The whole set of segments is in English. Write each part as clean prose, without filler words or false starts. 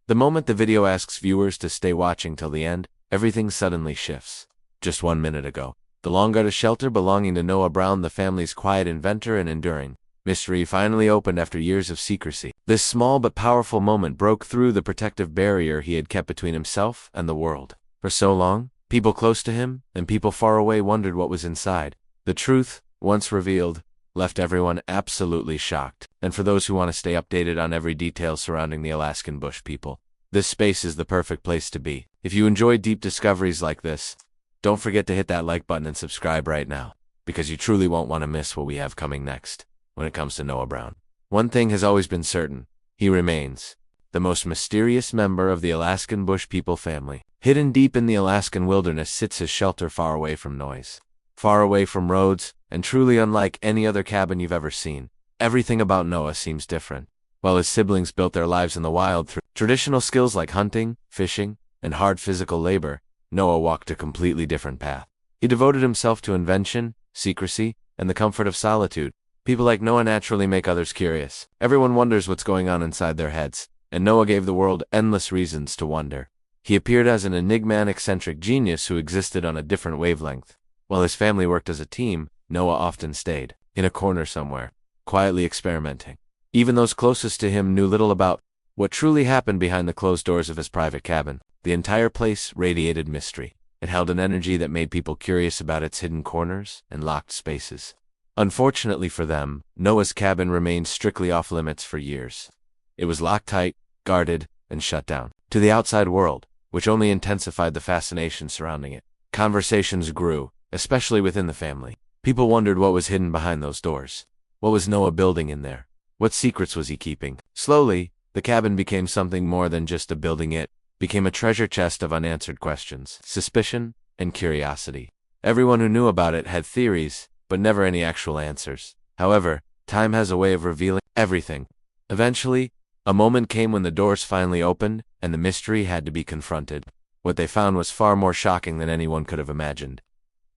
The moment the video asks viewers to stay watching till the end, everything suddenly shifts. Just 1 minute ago, the long-guarded shelter belonging to Noah Brown, the family's quiet inventor and enduring mystery, finally opened after years of secrecy. This small but powerful moment broke through the protective barrier he had kept between himself and the world. For so long, people close to him and people far away wondered what was inside. The truth, once revealed, left everyone absolutely shocked. And for those who want to stay updated on every detail surrounding the Alaskan Bush People, this space is the perfect place to be. If you enjoy deep discoveries like this, don't forget to hit that like button and subscribe right now, because you truly won't want to miss what we have coming next when it comes to Noah Brown. One thing has always been certain: he remains the most mysterious member of the Alaskan Bush People family. Hidden deep in the Alaskan wilderness sits his shelter, far away from noise, far away from roads, and truly unlike any other cabin you've ever seen. Everything about Noah seems different. While his siblings built their lives in the wild through traditional skills like hunting, fishing, and hard physical labor, Noah walked a completely different path. He devoted himself to invention, secrecy, and the comfort of solitude. People like Noah naturally make others curious. Everyone wonders what's going on inside their heads, and Noah gave the world endless reasons to wonder. He appeared as an enigma and eccentric genius who existed on a different wavelength. While his family worked as a team, Noah often stayed in a corner somewhere, quietly experimenting. Even those closest to him knew little about what truly happened behind the closed doors of his private cabin. The entire place radiated mystery. It held an energy that made people curious about its hidden corners and locked spaces. Unfortunately for them, Noah's cabin remained strictly off-limits for years. It was locked tight, guarded, and shut down to the outside world, which only intensified the fascination surrounding it. Conversations grew, especially within the family. People wondered what was hidden behind those doors. What was Noah building in there? What secrets was he keeping? Slowly, the cabin became something more than just a building. It became a treasure chest of unanswered questions, suspicion, and curiosity. Everyone who knew about it had theories, but never any actual answers. However, time has a way of revealing everything. Eventually, a moment came when the doors finally opened, and the mystery had to be confronted. What they found was far more shocking than anyone could have imagined.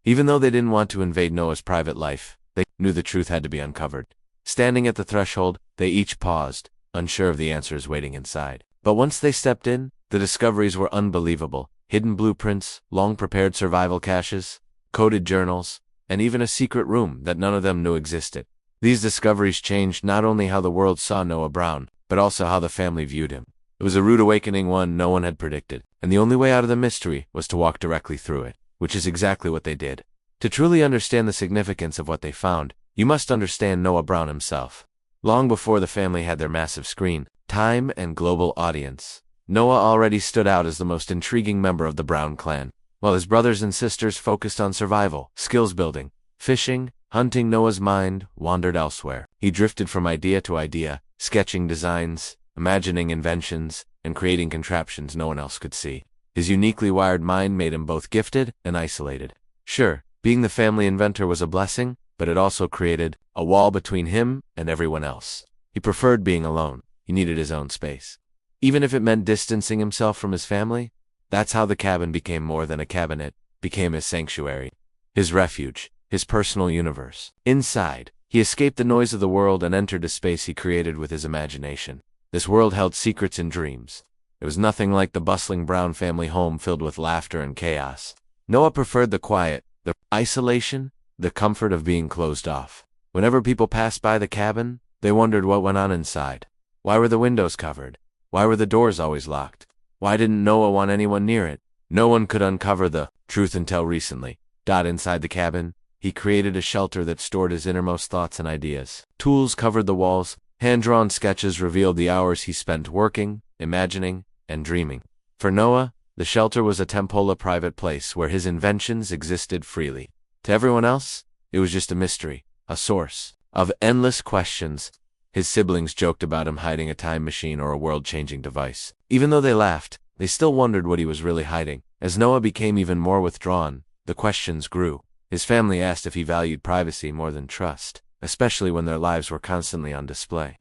Even though they didn't want to invade Noah's private life, they knew the truth had to be uncovered. Standing at the threshold, they each paused, unsure of the answers waiting inside. But once they stepped in, the discoveries were unbelievable. Hidden blueprints, long-prepared survival caches, coded journals, and even a secret room that none of them knew existed. These discoveries changed not only how the world saw Noah Brown, but also how the family viewed him. It was a rude awakening, one no one had predicted, and the only way out of the mystery was to walk directly through it, which is exactly what they did. To truly understand the significance of what they found, you must understand Noah Brown himself. Long before the family had their massive screen, time, and global audience, Noah already stood out as the most intriguing member of the Brown clan. While his brothers and sisters focused on survival, skills building, fishing, hunting, Noah's mind wandered elsewhere. He drifted from idea to idea, sketching designs, imagining inventions, and creating contraptions no one else could see. His uniquely wired mind made him both gifted and isolated. Sure, being the family inventor was a blessing, but it also created a wall between him and everyone else. He preferred being alone. He needed his own space. Even if it meant distancing himself from his family, that's how the cabin became more than a cabinet, became his sanctuary, his refuge, his personal universe. Inside, he escaped the noise of the world and entered a space he created with his imagination. This world held secrets and dreams. It was nothing like the bustling Brown family home filled with laughter and chaos. Noah preferred the quiet, the isolation, the comfort of being closed off. Whenever people passed by the cabin, they wondered what went on inside. Why were the windows covered? Why were the doors always locked? Why didn't Noah want anyone near it? No one could uncover the truth until recently. Inside the cabin, he created a shelter that stored his innermost thoughts and ideas. Tools covered the walls. Hand-drawn sketches revealed the hours he spent working, imagining, and dreaming. For Noah, the shelter was a temple, a private place where his inventions existed freely. To everyone else, it was just a mystery, a source of endless questions. His siblings joked about him hiding a time machine or a world-changing device. Even though they laughed, they still wondered what he was really hiding. As Noah became even more withdrawn, the questions grew. His family asked if he valued privacy more than trust, especially when their lives were constantly on display.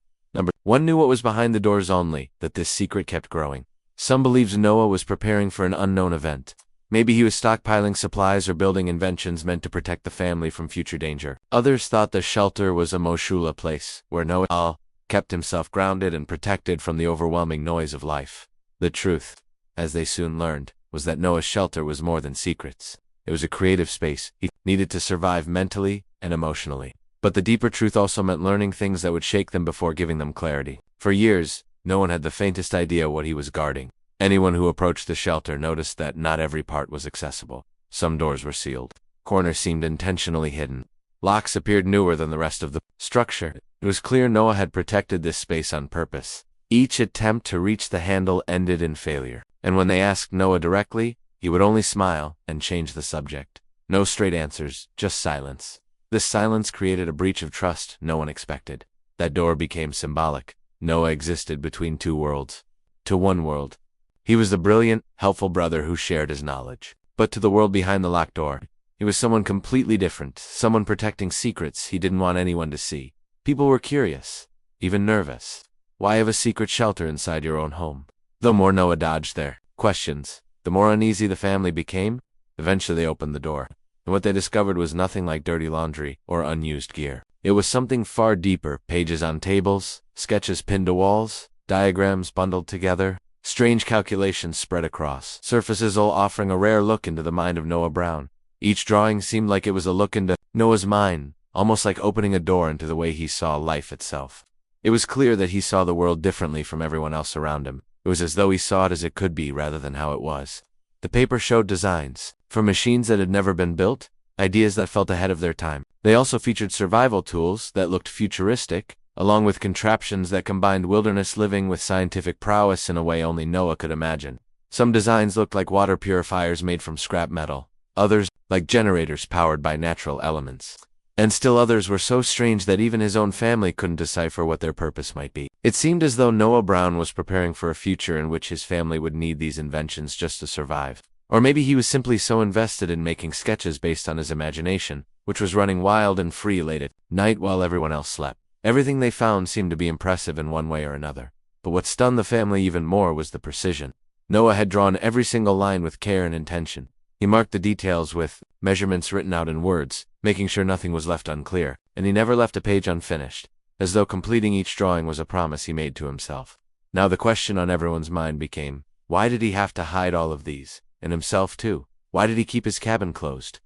One knew what was behind the doors only, that this secret kept growing. Some believed Noah was preparing for an unknown event. Maybe he was stockpiling supplies or building inventions meant to protect the family from future danger. Others thought the shelter was a Moshula place, where Noah kept himself grounded and protected from the overwhelming noise of life. The truth, as they soon learned, was that Noah's shelter was more than secrets. It was a creative space he needed to survive mentally and emotionally. But the deeper truth also meant learning things that would shake them before giving them clarity. For years, no one had the faintest idea what he was guarding. Anyone who approached the shelter noticed that not every part was accessible. Some doors were sealed. Corners seemed intentionally hidden. Locks appeared newer than the rest of the structure. It was clear Noah had protected this space on purpose. Each attempt to reach the handle ended in failure. And when they asked Noah directly, he would only smile and change the subject. No straight answers, just silence. This silence created a breach of trust no one expected. That door became symbolic. Noah existed between two worlds. To one world, he was the brilliant, helpful brother who shared his knowledge. But to the world behind the locked door, he was someone completely different, someone protecting secrets he didn't want anyone to see. People were curious, even nervous. Why have a secret shelter inside your own home? The more Noah dodged their questions, the more uneasy the family became. Eventually they opened the door, and what they discovered was nothing like dirty laundry or unused gear. It was something far deeper: pages on tables, sketches pinned to walls, diagrams bundled together, strange calculations spread across surfaces, all offering a rare look into the mind of Noah Brown. Each drawing seemed like it was a look into Noah's mind, almost like opening a door into the way he saw life itself. It was clear that he saw the world differently from everyone else around him. It was as though he saw it as it could be rather than how it was. The paper showed designs for machines that had never been built, ideas that felt ahead of their time. They also featured survival tools that looked futuristic, along with contraptions that combined wilderness living with scientific prowess in a way only Noah could imagine. Some designs looked like water purifiers made from scrap metal, others like generators powered by natural elements. And still others were so strange that even his own family couldn't decipher what their purpose might be. It seemed as though Noah Brown was preparing for a future in which his family would need these inventions just to survive. Or maybe he was simply so invested in making sketches based on his imagination, which was running wild and free late at night while everyone else slept. Everything they found seemed to be impressive in one way or another. But what stunned the family even more was the precision. Noah had drawn every single line with care and intention. He marked the details with measurements written out in words, making sure nothing was left unclear, and he never left a page unfinished, as though completing each drawing was a promise he made to himself. Now the question on everyone's mind became, why did he have to hide all of these? And himself too? Why did he keep his cabin closed?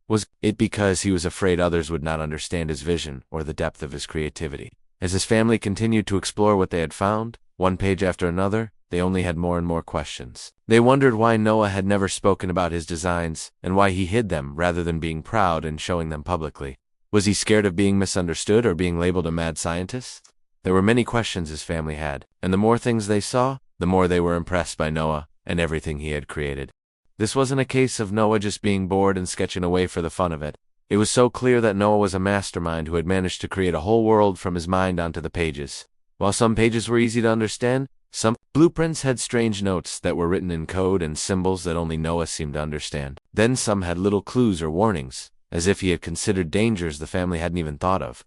Was it because he was afraid others would not understand his vision or the depth of his creativity? As his family continued to explore what they had found, one page after another, they only had more and more questions. They wondered why Noah had never spoken about his designs, and why he hid them rather than being proud and showing them publicly. Was he scared of being misunderstood or being labeled a mad scientist? There were many questions his family had, and the more things they saw, the more they were impressed by Noah and everything he had created. This wasn't a case of Noah just being bored and sketching away for the fun of it. It was so clear that Noah was a mastermind who had managed to create a whole world from his mind onto the pages. While some pages were easy to understand, some blueprints had strange notes that were written in code and symbols that only Noah seemed to understand. Then some had little clues or warnings, as if he had considered dangers the family hadn't even thought of.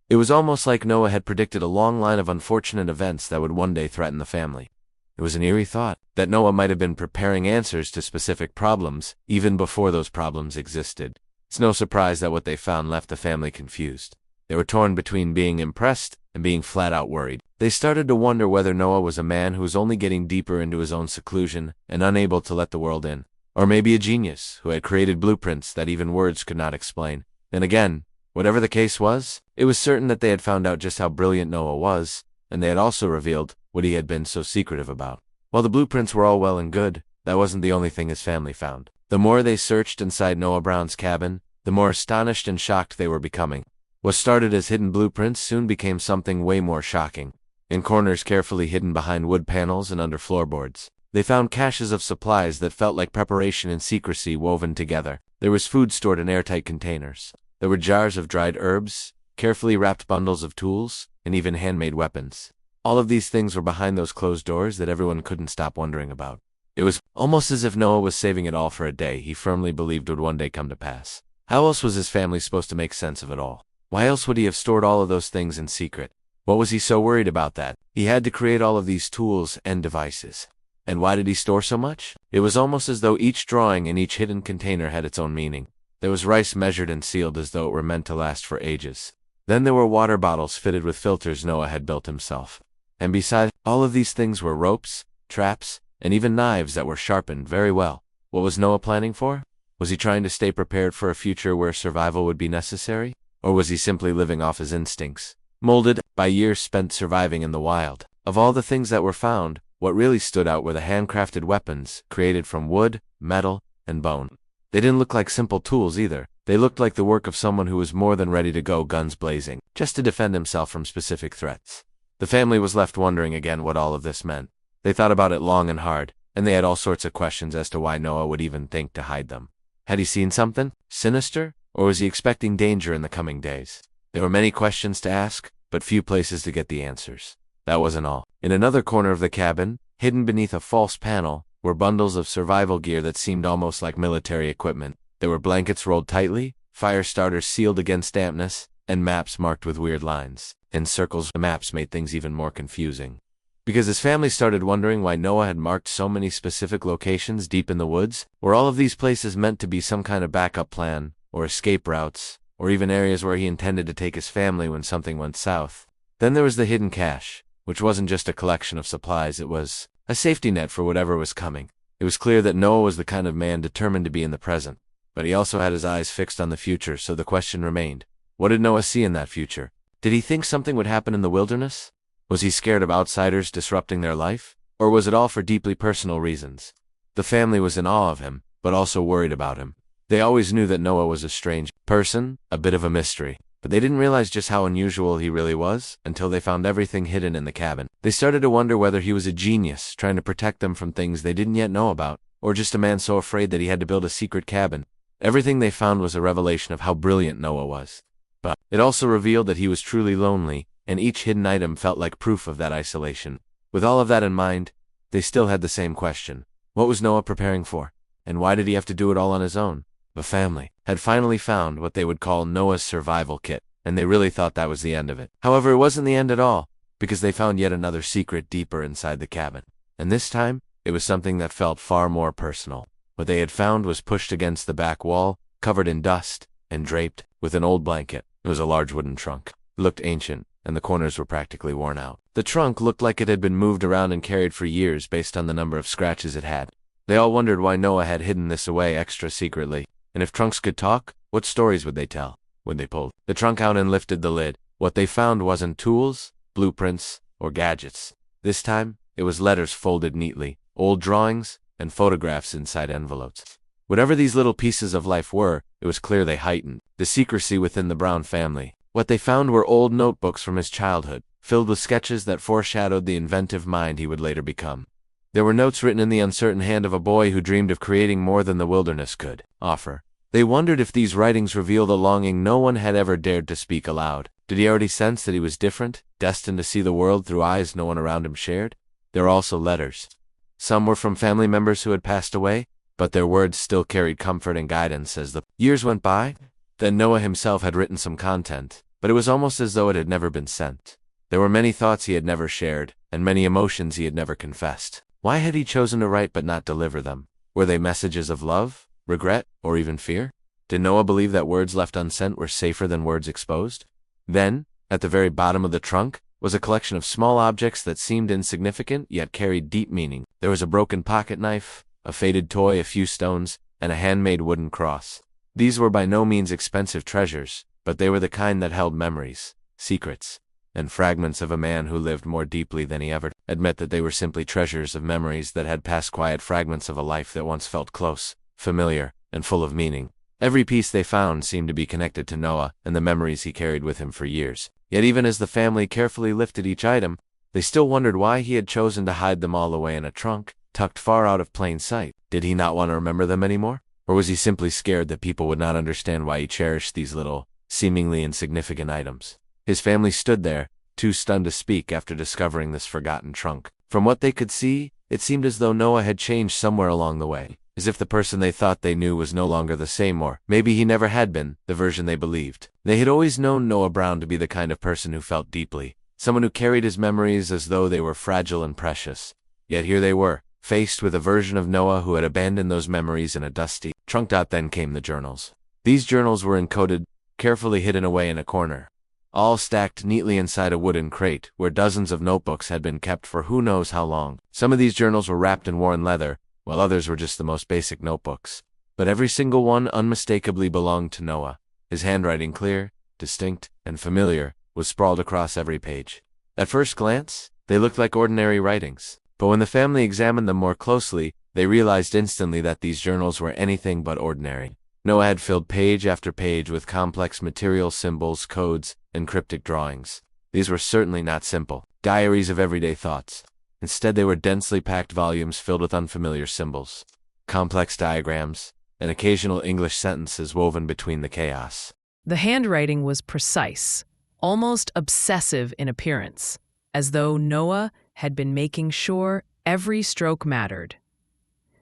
It was almost like Noah had predicted a long line of unfortunate events that would one day threaten the family. It was an eerie thought, that Noah might have been preparing answers to specific problems, even before those problems existed. It's no surprise that what they found left the family confused. They were torn between being impressed and being flat out worried. They started to wonder whether Noah was a man who was only getting deeper into his own seclusion and unable to let the world in, or maybe a genius who had created blueprints that even words could not explain. And again, whatever the case was, it was certain that they had found out just how brilliant Noah was, and they had also revealed what he had been so secretive about. While the blueprints were all well and good, that wasn't the only thing his family found. The more they searched inside Noah Brown's cabin, the more astonished and shocked they were becoming. What started as hidden blueprints soon became something way more shocking. In corners carefully hidden behind wood panels and under floorboards, they found caches of supplies that felt like preparation and secrecy woven together. There was food stored in airtight containers. There were jars of dried herbs, carefully wrapped bundles of tools, and even handmade weapons. All of these things were behind those closed doors that everyone couldn't stop wondering about. It was almost as if Noah was saving it all for a day he firmly believed would one day come to pass. How else was his family supposed to make sense of it all? Why else would he have stored all of those things in secret? What was he so worried about that he had to create all of these tools and devices? And why did he store so much? It was almost as though each drawing in each hidden container had its own meaning. There was rice measured and sealed as though it were meant to last for ages. Then there were water bottles fitted with filters Noah had built himself. And beside all of these things were ropes, traps, and even knives that were sharpened very well. What was Noah planning for? Was he trying to stay prepared for a future where survival would be necessary? Or was he simply living off his instincts, molded by years spent surviving in the wild? Of all the things that were found, what really stood out were the handcrafted weapons created from wood, metal, and bone. They didn't look like simple tools either. They looked like the work of someone who was more than ready to go guns blazing, just to defend himself from specific threats. The family was left wondering again what all of this meant. They thought about it long and hard, and they had all sorts of questions as to why Noah would even think to hide them. Had he seen something sinister, or was he expecting danger in the coming days? There were many questions to ask, but few places to get the answers. That wasn't all. In another corner of the cabin, hidden beneath a false panel, were bundles of survival gear that seemed almost like military equipment. There were blankets rolled tightly, fire starters sealed against dampness, and maps marked with weird lines. In circles, the maps made things even more confusing. Because his family started wondering why Noah had marked so many specific locations deep in the woods. Were all of these places meant to be some kind of backup plan, or escape routes, or even areas where he intended to take his family when something went south? Then there was the hidden cache, which wasn't just a collection of supplies, it was a safety net for whatever was coming. It was clear that Noah was the kind of man determined to be in the present, but he also had his eyes fixed on the future, so the question remained, what did Noah see in that future? Did he think something would happen in the wilderness? Was he scared of outsiders disrupting their life? Or was it all for deeply personal reasons? The family was in awe of him, but also worried about him. They always knew that Noah was a strange person, a bit of a mystery, but they didn't realize just how unusual he really was until they found everything hidden in the cabin. They started to wonder whether he was a genius, trying to protect them from things they didn't yet know about, or just a man so afraid that he had to build a secret cabin. Everything they found was a revelation of how brilliant Noah was. But it also revealed that he was truly lonely, and each hidden item felt like proof of that isolation. With all of that in mind, they still had the same question. What was Noah preparing for? And why did he have to do it all on his own? The family had finally found what they would call Noah's survival kit, and they really thought that was the end of it. However, it wasn't the end at all, because they found yet another secret deeper inside the cabin. And this time, it was something that felt far more personal. What they had found was pushed against the back wall, covered in dust, and draped with an old blanket. It was a large wooden trunk. It looked ancient, and the corners were practically worn out. The trunk looked like it had been moved around and carried for years based on the number of scratches it had. They all wondered why Noah had hidden this away extra secretly. And if trunks could talk, what stories would they tell? When they pulled the trunk out and lifted the lid, what they found wasn't tools, blueprints, or gadgets. This time, it was letters folded neatly, old drawings, and photographs inside envelopes. Whatever these little pieces of life were, it was clear they heightened the secrecy within the Brown family. What they found were old notebooks from his childhood, filled with sketches that foreshadowed the inventive mind he would later become. There were notes written in the uncertain hand of a boy who dreamed of creating more than the wilderness could offer. They wondered if these writings revealed a longing no one had ever dared to speak aloud. Did he already sense that he was different, destined to see the world through eyes no one around him shared? There were also letters. Some were from family members who had passed away, but their words still carried comfort and guidance as the years went by. Then Noah himself had written some content, but it was almost as though it had never been sent. There were many thoughts he had never shared, and many emotions he had never confessed. Why had he chosen to write but not deliver them? Were they messages of love, regret, or even fear? Did Noah believe that words left unsent were safer than words exposed? Then, at the very bottom of the trunk, was a collection of small objects that seemed insignificant yet carried deep meaning. There was a broken pocket knife, a faded toy, a few stones, and a handmade wooden cross. These were by no means expensive treasures, but they were the kind that held memories, secrets, and fragments of a man who lived more deeply than he ever admit that they were simply treasures of memories that had passed, quiet fragments of a life that once felt close, familiar, and full of meaning. Every piece they found seemed to be connected to Noah and the memories he carried with him for years. Yet even as the family carefully lifted each item, they still wondered why he had chosen to hide them all away in a trunk, tucked far out of plain sight. Did he not want to remember them anymore? Or was he simply scared that people would not understand why he cherished these little, seemingly insignificant items? His family stood there, too stunned to speak after discovering this forgotten trunk. From what they could see, it seemed as though Noah had changed somewhere along the way, as if the person they thought they knew was no longer the same, or maybe he never had been the version they believed. They had always known Noah Brown to be the kind of person who felt deeply, someone who carried his memories as though they were fragile and precious. Yet here they were, faced with a version of Noah who had abandoned those memories in a dusty trunk. Then came the journals. These journals were encoded, carefully hidden away in a corner. all stacked neatly inside a wooden crate, where dozens of notebooks had been kept for who knows how long. Some of these journals were wrapped in worn leather, while others were just the most basic notebooks. But every single one unmistakably belonged to Noah. His handwriting, clear, distinct, and familiar, was sprawled across every page. At first glance, they looked like ordinary writings. But when the family examined them more closely, they realized instantly that these journals were anything but ordinary. Noah had filled page after page with complex material, symbols, codes, and cryptic drawings. These were certainly not simple diaries of everyday thoughts. Instead, they were densely packed volumes filled with unfamiliar symbols, complex diagrams, and occasional English sentences woven between the chaos. The handwriting was precise, almost obsessive in appearance, as though Noah had been making sure every stroke mattered.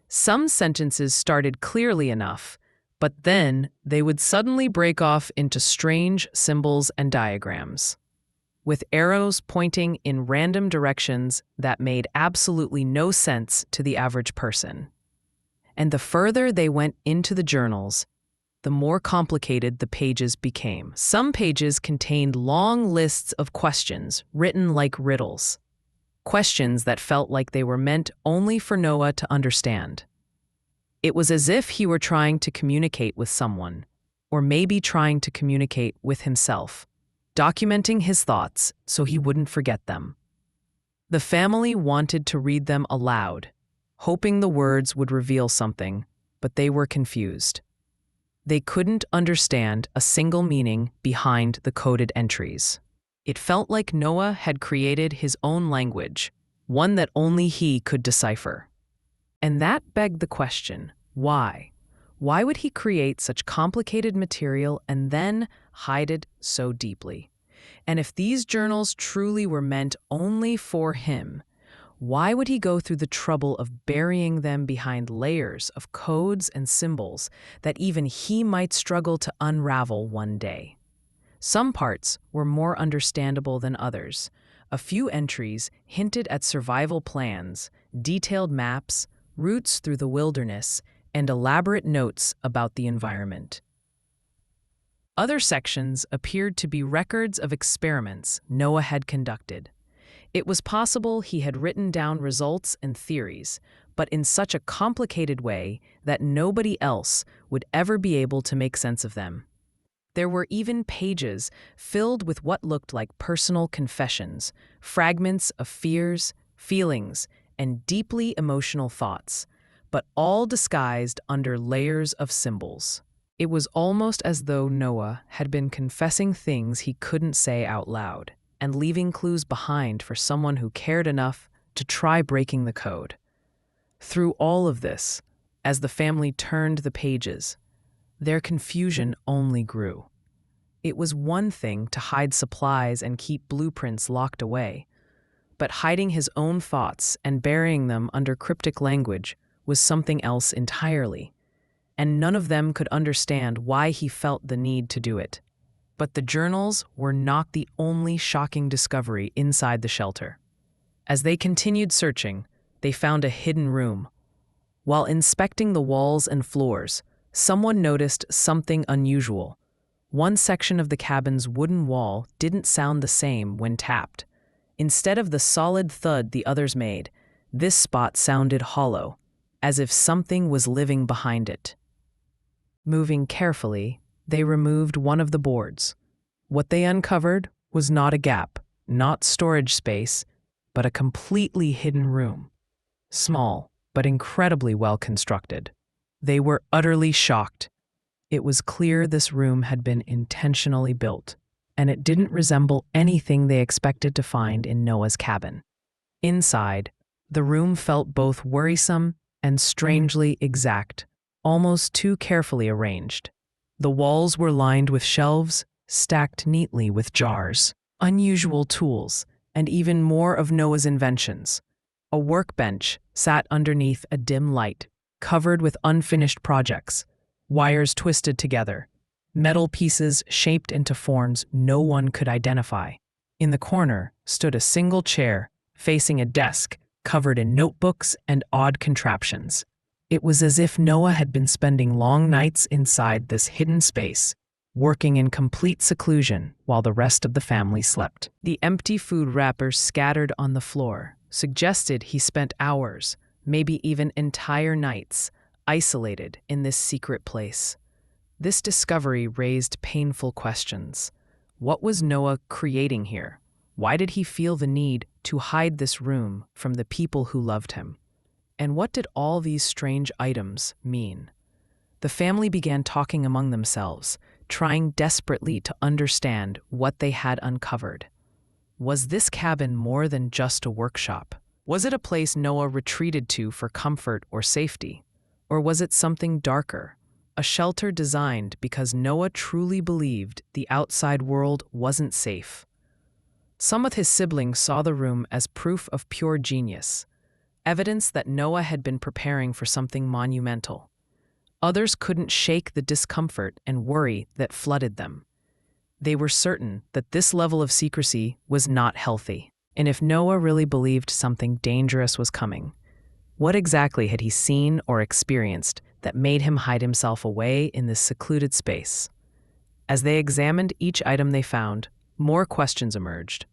Some sentences started clearly enough, but then they would suddenly break off into strange symbols and diagrams, with arrows pointing in random directions that made absolutely no sense to the average person. And the further they went into the journals, the more complicated the pages became. Some pages contained long lists of questions written like riddles, questions that felt like they were meant only for Noah to understand. It was as if he were trying to communicate with someone, or maybe trying to communicate with himself, documenting his thoughts so he wouldn't forget them. The family wanted to read them aloud, hoping the words would reveal something, but they were confused. They couldn't understand a single meaning behind the coded entries. It felt like Noah had created his own language, one that only he could decipher. And that begged the question, why? Why would he create such complicated material and then hide it so deeply? And if these journals truly were meant only for him, why would he go through the trouble of burying them behind layers of codes and symbols that even he might struggle to unravel one day? Some parts were more understandable than others. A few entries hinted at survival plans, detailed maps, routes through the wilderness, and elaborate notes about the environment. Other sections appeared to be records of experiments Noah had conducted. It was possible he had written down results and theories, but in such a complicated way that nobody else would ever be able to make sense of them. There were even pages filled with what looked like personal confessions, fragments of fears, feelings, and deeply emotional thoughts, but all disguised under layers of symbols. It was almost as though Noah had been confessing things he couldn't say out loud, and leaving clues behind for someone who cared enough to try breaking the code. Through all of this, as the family turned the pages, their confusion only grew. It was one thing to hide supplies and keep blueprints locked away, but hiding his own thoughts and burying them under cryptic language was something else entirely, and none of them could understand why he felt the need to do it. But the journals were not the only shocking discovery inside the shelter. As they continued searching, they found a hidden room. While inspecting the walls and floors, someone noticed something unusual. One section of the cabin's wooden wall didn't sound the same when tapped. Instead of the solid thud the others made, this spot sounded hollow, as if something was living behind it. Moving carefully, they removed one of the boards. What they uncovered was not a gap, not storage space, but a completely hidden room. Small, but incredibly well constructed. They were utterly shocked. It was clear this room had been intentionally built, and it didn't resemble anything they expected to find in Noah's cabin. Inside, the room felt both worrisome and strangely exact, almost too carefully arranged. The walls were lined with shelves, stacked neatly with jars, unusual tools, and even more of Noah's inventions. A workbench sat underneath a dim light, covered with unfinished projects, wires twisted together, metal pieces shaped into forms no one could identify. In the corner stood a single chair, facing a desk covered in notebooks and odd contraptions. It was as if Noah had been spending long nights inside this hidden space, working in complete seclusion while the rest of the family slept. The empty food wrappers scattered on the floor suggested he spent hours, maybe even entire nights, isolated in this secret place. This discovery raised painful questions. What was Noah creating here? Why did he feel the need to hide this room from the people who loved him? And what did all these strange items mean? The family began talking among themselves, trying desperately to understand what they had uncovered. Was this cabin more than just a workshop? Was it a place Noah retreated to for comfort or safety? Or was it something darker, a shelter designed because Noah truly believed the outside world wasn't safe? Some of his siblings saw the room as proof of pure genius, evidence that Noah had been preparing for something monumental. Others couldn't shake the discomfort and worry that flooded them. They were certain that this level of secrecy was not healthy. And if Noah really believed something dangerous was coming, what exactly had he seen or experienced that made him hide himself away in this secluded space? As they examined each item they found, more questions emerged.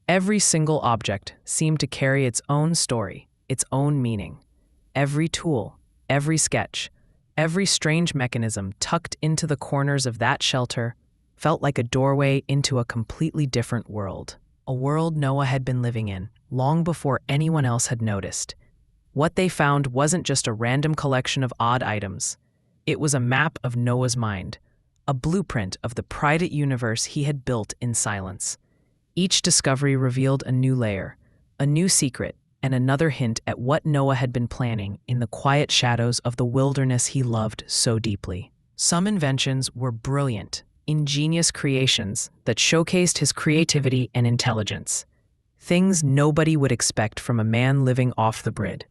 Every single object seemed to carry its own story, its own meaning. Every tool, every sketch, every strange mechanism tucked into the corners of that shelter felt like a doorway into a completely different world. A world Noah had been living in long before anyone else had noticed. What they found wasn't just a random collection of odd items. It was a map of Noah's mind, a blueprint of the private universe he had built in silence. Each discovery revealed a new layer, a new secret, and another hint at what Noah had been planning in the quiet shadows of the wilderness he loved so deeply. Some inventions were brilliant, ingenious creations that showcased his creativity and intelligence. Things nobody would expect from a man living off the grid.